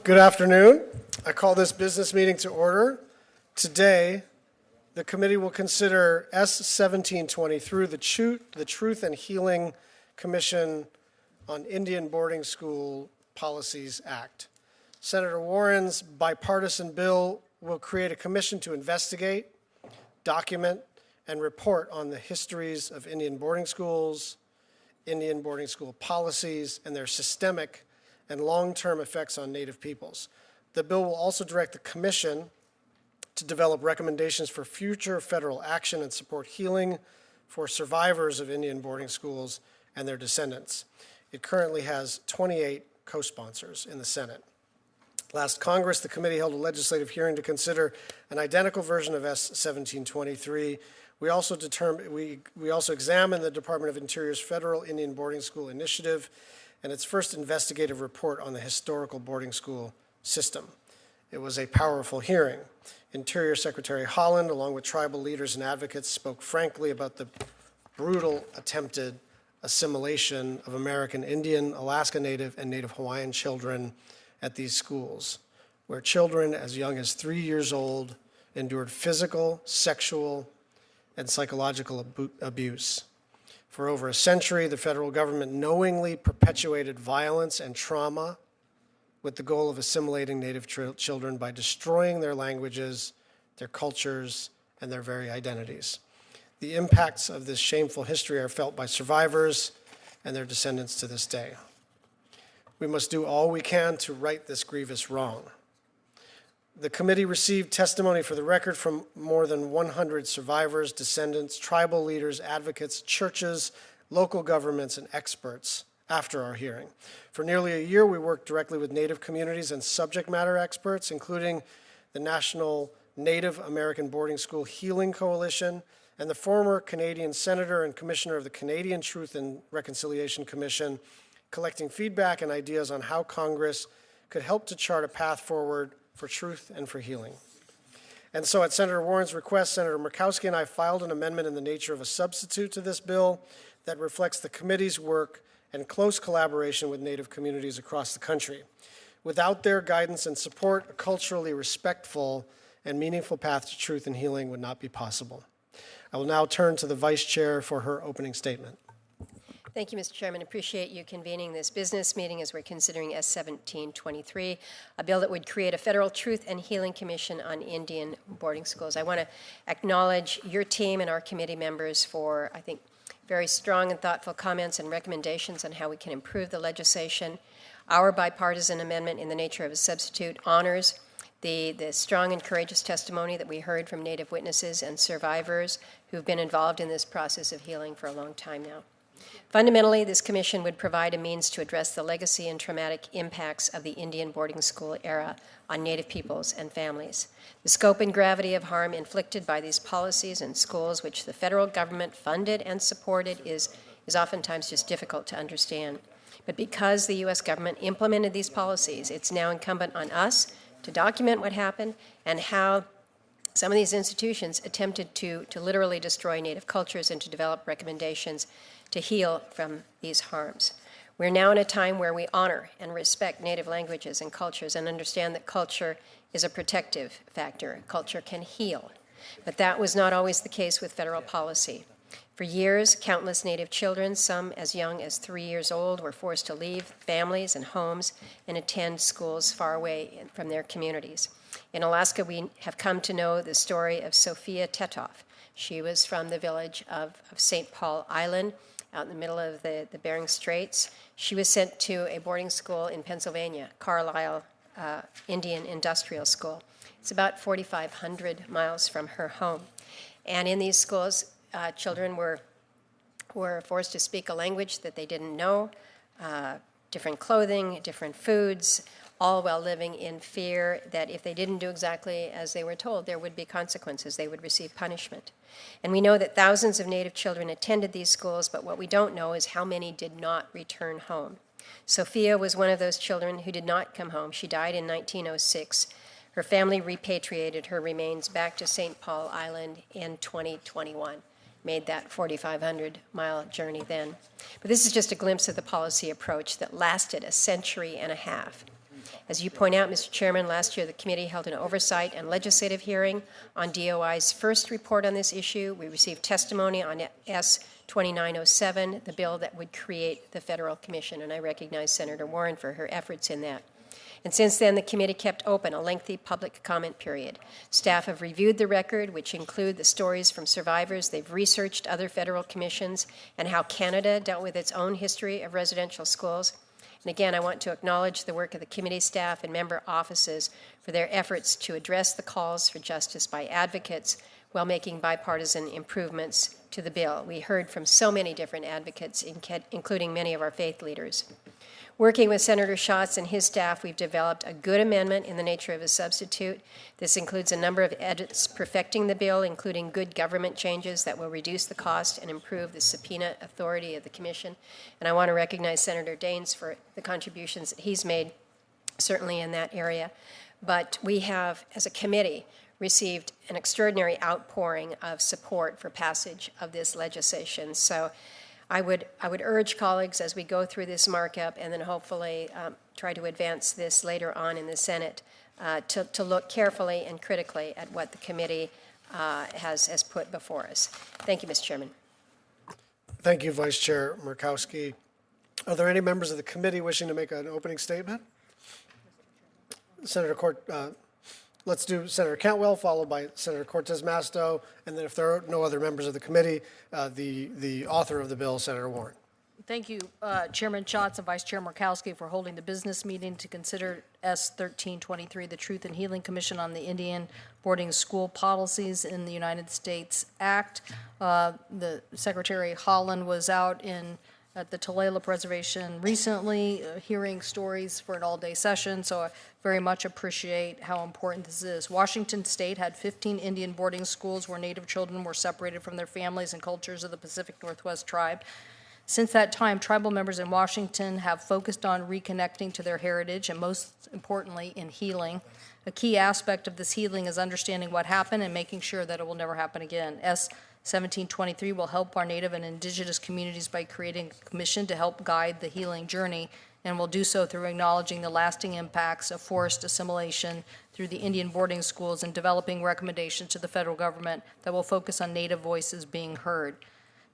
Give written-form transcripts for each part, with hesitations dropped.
Good afternoon. I call this business meeting to order. Today, the committee will consider S-1723, the Truth and Healing Commission on Indian Boarding School Policies Act. Senator Warren's bipartisan bill will create a commission to investigate, document, and report on the histories of Indian boarding schools, Indian boarding school policies, and their systemic and long-term effects on Native peoples. The bill will also direct the Commission to develop recommendations for future federal action and support healing for survivors of Indian boarding schools and their descendants. It currently has 28 co-sponsors in the Senate. Last Congress, the committee held a legislative hearing to consider an identical version of S-1723. We also examined the Department of Interior's Federal Indian Boarding School Initiative and its first investigative report on the historical boarding school system. It was a powerful hearing. Interior Secretary Holland, along with tribal leaders and advocates, spoke frankly about the brutal attempted assimilation of American Indian, Alaska Native, and Native Hawaiian children at these schools, where children as young as 3 years old endured physical, sexual, and psychological abuse. For over a century, the federal government knowingly perpetuated violence and trauma with the goal of assimilating Native children by destroying their languages, their cultures, and their very identities. The impacts of this shameful history are felt by survivors and their descendants to this day. We must do all we can to right this grievous wrong. The committee received testimony for the record from more than 100 survivors, descendants, tribal leaders, advocates, churches, local governments, and experts after our hearing. For nearly a year, we worked directly with Native communities and subject matter experts, including the National Native American Boarding School Healing Coalition and the former Canadian Senator and Commissioner of the Canadian Truth and Reconciliation Commission, collecting feedback and ideas on how Congress could help to chart a path forward for truth and for healing. And so at Senator Warren's request, Senator Murkowski and I filed an amendment in the nature of a substitute to this bill that reflects the committee's work and close collaboration with Native communities across the country. Without their guidance and support, a culturally respectful and meaningful path to truth and healing would not be possible. I will now turn to the Vice Chair for her opening statement. Thank you, Mr. Chairman. Appreciate you convening this business meeting as we're considering S-1723, a bill that would create a federal Truth and Healing Commission on Indian boarding schools. I want to acknowledge your team and our committee members for, I think, very strong and thoughtful comments and recommendations on how we can improve the legislation. Our bipartisan amendment in the nature of a substitute honors the strong and courageous testimony that we heard from Native witnesses and survivors who've been involved in this process of healing for a long time now. Fundamentally, this commission would provide a means to address the legacy and traumatic impacts of the Indian boarding school era on Native peoples and families. The scope and gravity of harm inflicted by these policies and schools, which the federal government funded and supported, is oftentimes just difficult to understand. But because the U.S. government implemented these policies, it's now incumbent on us to document what happened and how some of these institutions attempted to literally destroy Native cultures and to develop recommendations to heal from these harms. We're now in a time where we honor and respect Native languages and cultures and understand that culture is a protective factor. Culture can heal. But that was not always the case with federal policy. For years, countless Native children, some as young as 3 years old, were forced to leave families and homes and attend schools far away from their communities. In Alaska, we have come to know the story of Sophia Tetoff. She was from the village of St. Paul Island, out in the middle of the Bering Straits. She was sent to a boarding school in Pennsylvania, Carlisle Indian Industrial School. It's about 4,500 miles from her home. And in these schools, children were forced to speak a language that they didn't know, different clothing, different foods, all while living in fear that if they didn't do exactly as they were told, there would be consequences. They would receive punishment. And we know that thousands of Native children attended these schools, but what we don't know is how many did not return home. Sophia was one of those children who did not come home. She died in 1906. Her family repatriated her remains back to St. Paul Island in 2021. Made that 4,500-mile journey then. But this is just a glimpse of the policy approach that lasted a century and a half. As you point out, Mr. Chairman, last year the committee held an oversight and legislative hearing on DOI's first report on this issue. We received testimony on S 2907, the bill that would create the Federal Commission, and I recognize Senator Warren for her efforts in that. And since then, the committee kept open a lengthy public comment period. Staff have reviewed the record, which include the stories from survivors. They've researched other federal commissions and how Canada dealt with its own history of residential schools. And again, I want to acknowledge the work of the committee staff and member offices for their efforts to address the calls for justice by advocates while making bipartisan improvements to the bill. We heard from so many different advocates, including many of our faith leaders. Working with Senator Schatz and his staff, we've developed a good amendment in the nature of a substitute. This includes a number of edits perfecting the bill, including good government changes that will reduce the cost and improve the subpoena authority of the Commission. And I want to recognize Senator Daines for the contributions that he's made, certainly in that area. But we have, as a committee, received an extraordinary outpouring of support for passage of this legislation. So I would urge colleagues as we go through this markup and then hopefully try to advance this later on in the Senate to look carefully and critically at what the committee has put before us. Thank you, Mr. Chairman. Thank you, Vice Chair Murkowski. Are there any members of the committee wishing to make an opening statement? Let's do Senator Cantwell, followed by Senator Cortez Masto, and then if there are no other members of the committee, the author of the bill, Senator Warren. Thank you, Chairman Schatz and Vice Chair Murkowski, for holding the business meeting to consider S 1323, the Truth and Healing Commission on the Indian Boarding School Policies in the United States Act. The Secretary Holland was out at the Tulalip Reservation recently, hearing stories for an all-day session, so I very much appreciate how important this is. Washington State had 15 Indian boarding schools where Native children were separated from their families and cultures of the Pacific Northwest tribe. Since that time, tribal members in Washington have focused on reconnecting to their heritage and, most importantly, in healing. A key aspect of this healing is understanding what happened and making sure that it will never happen again. S 1723 will help our Native and Indigenous communities by creating a commission to help guide the healing journey, and will do so through acknowledging the lasting impacts of forced assimilation through the Indian boarding schools and developing recommendations to the federal government that will focus on Native voices being heard.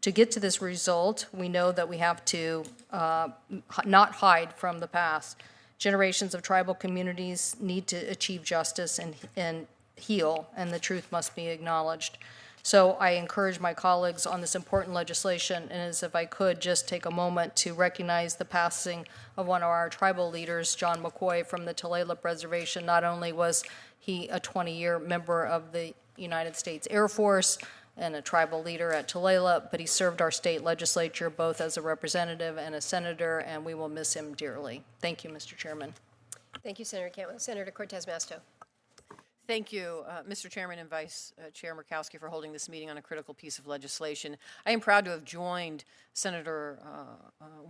To get to this result, we know that we have to not hide from the past. Generations of tribal communities need to achieve justice and heal, and the truth must be acknowledged. So I encourage my colleagues on this important legislation, and as if I could just take a moment to recognize the passing of one of our tribal leaders, John McCoy from the Tulalip Reservation. Not only was he a 20-year member of the United States Air Force and a tribal leader at Tulalip, but he served our state legislature both as a representative and a senator, and we will miss him dearly. Thank you, Mr. Chairman. Thank you, Senator Cantwell. Senator Cortez Masto. Thank you, Mr. Chairman and Vice Chair Murkowski, for holding this meeting on a critical piece of legislation. I am proud to have joined Senator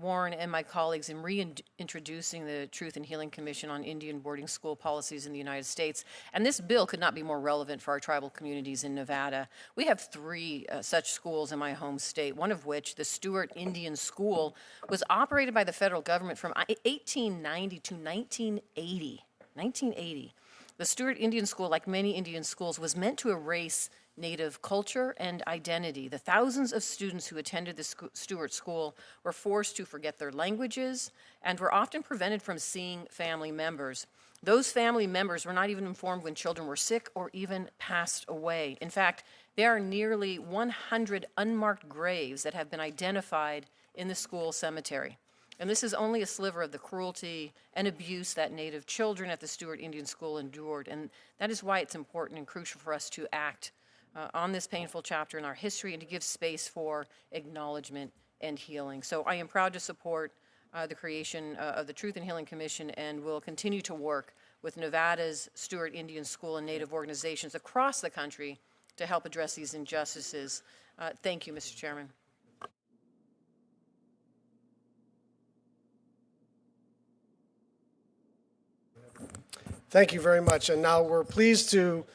Warren and my colleagues in reintroducing the Truth and Healing Commission on Indian Boarding School Policies in the United States. And this bill could not be more relevant for our tribal communities in Nevada. We have three such schools in my home state, one of which, the Stewart Indian School, was operated by the federal government from 1890 to 1980. The Stewart Indian School, like many Indian schools, was meant to erase Native culture and identity. The thousands of students who attended the Stewart School were forced to forget their languages and were often prevented from seeing family members. Those family members were not even informed when children were sick or even passed away. In fact, there are nearly 100 unmarked graves that have been identified in the school cemetery. And this is only a sliver of the cruelty and abuse that Native children at the Stewart Indian School endured. And that is why it's important and crucial for us to act on this painful chapter in our history and to give space for acknowledgement and healing. So I am proud to support the creation of the Truth and Healing Commission, and will continue to work with Nevada's Stewart Indian School and Native organizations across the country to help address these injustices. Thank you, Mr. Chairman. Thank you very much. And now we're pleased to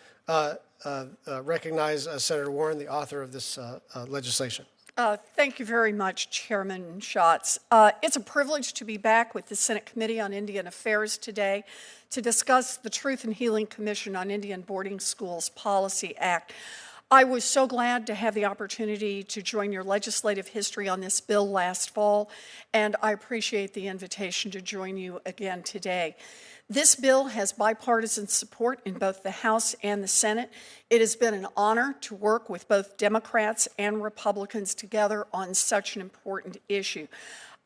recognize Senator Warren, the author of this legislation. Thank you very much, Chairman Schatz. It's a privilege to be back with the Senate Committee on Indian Affairs today to discuss the Truth and Healing Commission on Indian Boarding Schools Policy Act. I was so glad to have the opportunity to join your legislative history on this bill last fall, and I appreciate the invitation to join you again today. This bill has bipartisan support in both the House and the Senate. It has been an honor to work with both Democrats and Republicans together on such an important issue.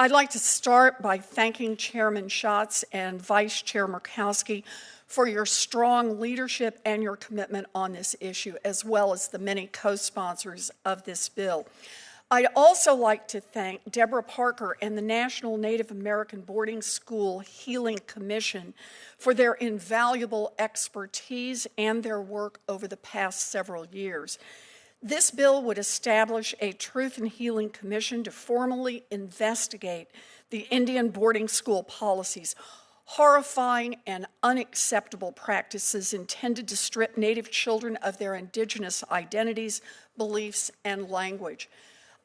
I'd like to start by thanking Chairman Schatz and Vice Chair Murkowski for your strong leadership and your commitment on this issue, as well as the many co-sponsors of this bill. I'd also like to thank Deborah Parker and the National Native American Boarding School Healing Commission for their invaluable expertise and their work over the past several years. This bill would establish a Truth and Healing Commission to formally investigate the Indian boarding school policies, horrifying and unacceptable practices intended to strip Native children of their indigenous identities, beliefs, and language.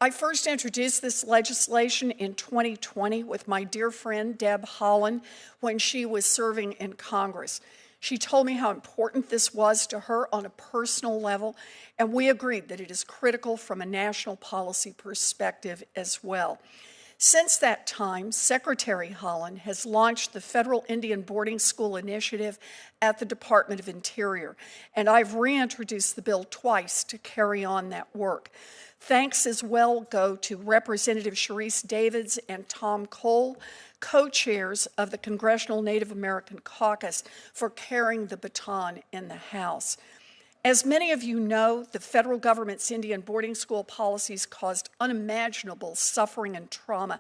I first introduced this legislation in 2020 with my dear friend Deb Haaland when she was serving in Congress. She told me how important this was to her on a personal level, and we agreed that it is critical from a national policy perspective as well. Since that time, Secretary Haaland has launched the Federal Indian Boarding School Initiative at the Department of Interior, and I've reintroduced the bill twice to carry on that work. Thanks as well go to Representative Sharice Davids and Tom Cole, co-chairs of the Congressional Native American Caucus, for carrying the baton in the House. As many of you know, the federal government's Indian boarding school policies caused unimaginable suffering and trauma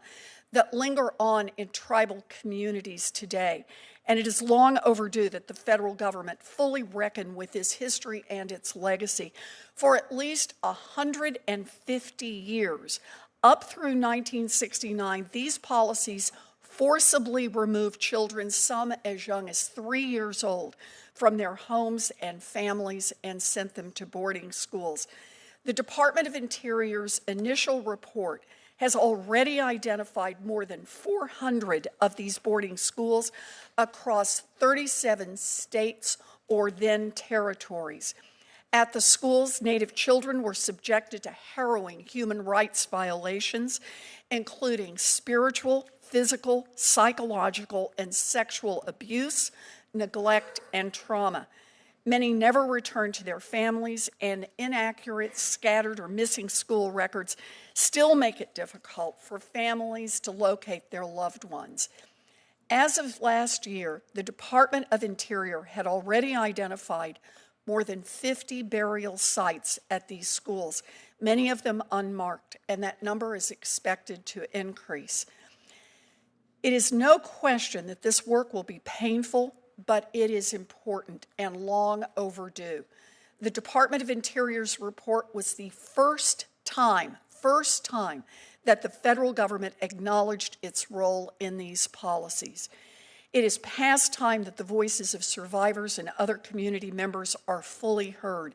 that linger on in tribal communities today. And it is long overdue that the federal government fully reckon with this history and its legacy. For at least 150 years, up through 1969, these policies forcibly removed children, some as young as 3 years old, from their homes and families and sent them to boarding schools. The Department of Interior's initial report has already identified more than 400 of these boarding schools across 37 states or then territories. At the schools, Native children were subjected to harrowing human rights violations, including spiritual, physical, psychological, and sexual abuse, neglect, and trauma. Many never returned to their families, and inaccurate, scattered, or missing school records still make it difficult for families to locate their loved ones. As of last year, the Department of Interior had already identified more than 50 burial sites at these schools, many of them unmarked, and that number is expected to increase. It is no question that this work will be painful, but it is important and long overdue. The Department of Interior's report was the first time that the federal government acknowledged its role in these policies. It is past time that the voices of survivors and other community members are fully heard.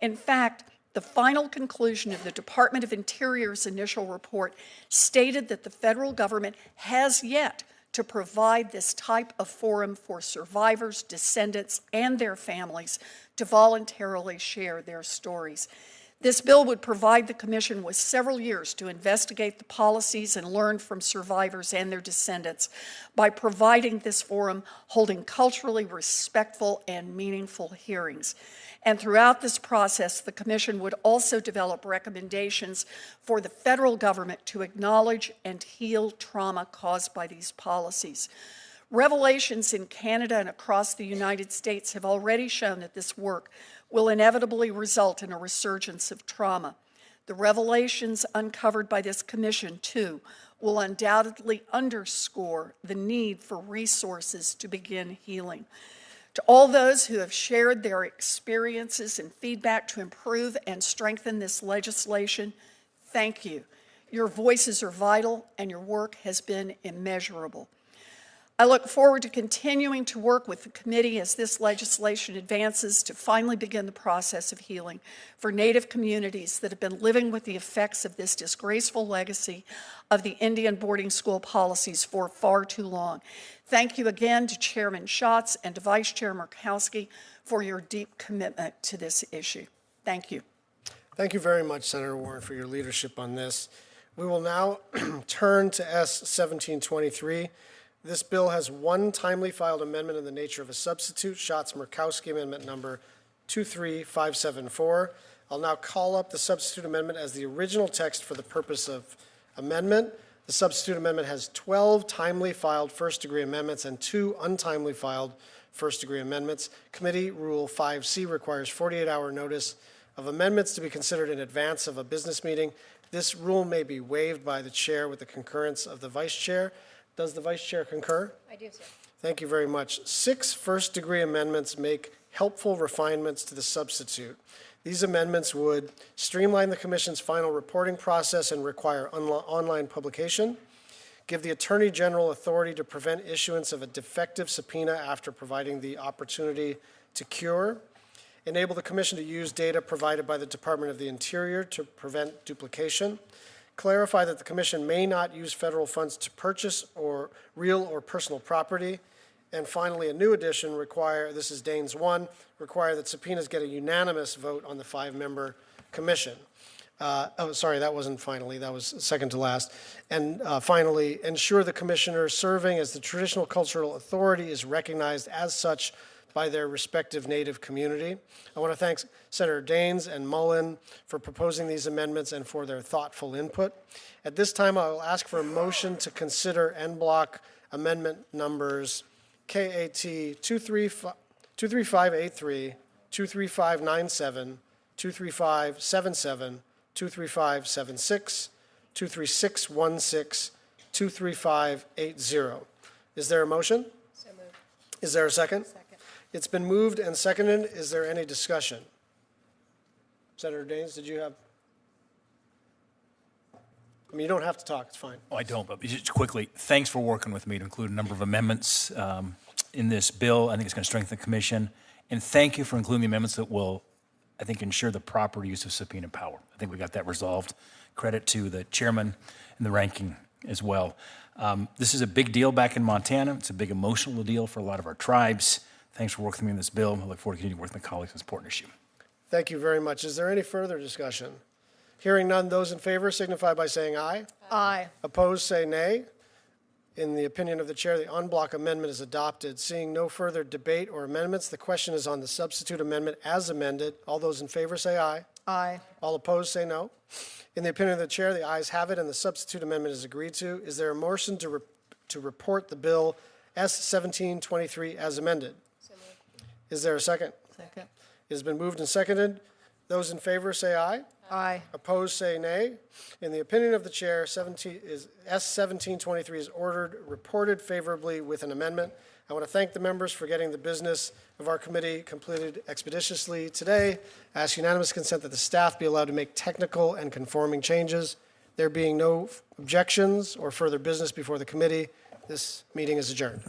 In fact, the final conclusion of the Department of Interior's initial report stated that the federal government has yet to provide this type of forum for survivors, descendants, and their families to voluntarily share their stories. This bill would provide the Commission with several years to investigate the policies and learn from survivors and their descendants by providing this forum, holding culturally respectful and meaningful hearings. And throughout this process, the Commission would also develop recommendations for the federal government to acknowledge and heal trauma caused by these policies. Revelations in Canada and across the United States have already shown that this work will inevitably result in a resurgence of trauma. The revelations uncovered by this commission, too, will undoubtedly underscore the need for resources to begin healing. To all those who have shared their experiences and feedback to improve and strengthen this legislation, thank you. Your voices are vital and your work has been immeasurable. I look forward to continuing to work with the committee as this legislation advances to finally begin the process of healing for Native communities that have been living with the effects of this disgraceful legacy of the Indian boarding school policies for far too long. Thank you again to Chairman Schatz and to Vice Chair Murkowski for your deep commitment to this issue. Thank you. Thank you very much, Senator Warren, for your leadership on this. We will now turn to S 1723. This bill has one timely filed amendment in the nature of a substitute, Schatz-Murkowski Amendment Number 23574. I'll now call up the substitute amendment as the original text for the purpose of amendment. The substitute amendment has 12 timely filed first-degree amendments and 2 untimely filed first-degree amendments. Committee Rule 5C requires 48-hour notice of amendments to be considered in advance of a business meeting. This rule may be waived by the chair with the concurrence of the vice chair. Does the vice chair concur? I do, sir. Thank you very much. 6 first-degree amendments make helpful refinements to the substitute. These amendments would streamline the commission's final reporting process and require online publication, give the Attorney General authority to prevent issuance of a defective subpoena after providing the opportunity to cure, enable the commission to use data provided by the Department of the Interior to prevent duplication, clarify that the commission may not use federal funds to purchase or real or personal property, and finally, a new addition require, this is Danes 1, require that subpoenas get a unanimous vote on the 5-member commission. Sorry, that wasn't finally, that was second to last. And finally, ensure the commissioner serving as the traditional cultural authority is recognized as such by their respective Native community. I want to thank Senator Daines and Mullen for proposing these amendments and for their thoughtful input. At this time, I will ask for a motion to consider en bloc amendment numbers KAT 23583, 23597, 23577, 23576, 23616, 23580. Is there a motion? So moved. Is there a second? Second. It's been moved and seconded. Is there any discussion? Senator Daines, did you have? I mean, you don't have to talk. It's fine. Oh, I don't, but just quickly, thanks for working with me to include a number of amendments in this bill. I think it's going to strengthen the commission. And thank you for including the amendments that will, I think, ensure the proper use of subpoena power. I think we got that resolved. Credit to the chairman and the ranking as well. This is a big deal back in Montana. It's a big emotional deal for a lot of our tribes. Thanks for working with me on this bill. I look forward to continuing working with my colleagues on this important issue. Thank you very much. Is there any further discussion? Hearing none, those in favor signify by saying aye. Aye. Opposed, say nay. In the opinion of the chair, the en bloc amendment is adopted. Seeing no further debate or amendments, the question is on the substitute amendment as amended. All those in favor say aye. Aye. All opposed say no. In the opinion of the chair, the ayes have it and the substitute amendment is agreed to. Is there a motion to report the bill S-1723 as amended? So moved. Is there a second? Second. It has been moved and seconded. Those in favor say aye. Aye. Opposed, say nay. In the opinion of the chair, S-1723 is reported favorably with an amendment. I want to thank the members for getting the business of our committee completed expeditiously today. I ask unanimous consent that the staff be allowed to make technical and conforming changes. There being no objections or further business before the committee, this meeting is adjourned.